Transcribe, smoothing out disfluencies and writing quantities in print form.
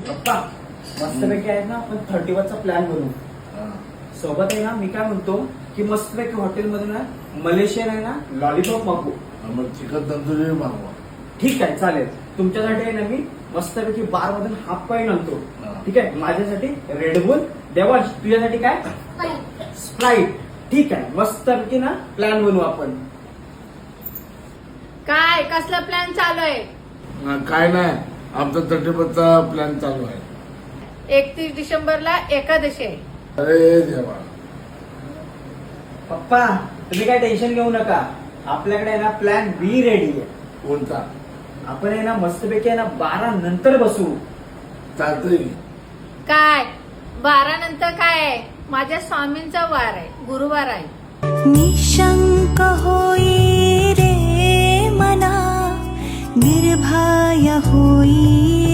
पप्पा मस्तपैकी आहे ना आपण 31चा प्लॅन बनवू. सोबत आहे ना मी काय म्हणतो की मस्तपैकी हॉटेलमध्ये ना मलेशियन आहे ना लॉलीपॉप मागू. मग चिकन तंदुरी मागवा. ठीक आहे चालेल. तुमच्यासाठी आहे ना मी मस्तपैकी बार मधून हाफ पाईन आणतो. ठीक आहे. माझ्यासाठी रेडबुल. देवांश तुझ्यासाठी काय स्प्राईट. ठीक आहे. मस्तपैकी ना प्लॅन बनवू आपण. काय कसला प्लॅन चालू आहे? काय नाही, आमचा 31चा प्लॅन चालू आहे. 31 डिसेंबरला एकादशी आहे. अरे देवा. पप्पा तुम्ही काय टेन्शन घेऊ नका. आपल्याकडे आहे ना प्लॅन बी रेडी आहे. कोणता? आपण आहे ना मस्तपैकी आहे ना 12 नंतर बसू. चालतंय. काय 12 नंतर काय आहे? माझ्या स्वामींचा वार आहे, गुरुवार आहे. निशंक होई रे मना, निर्भय होई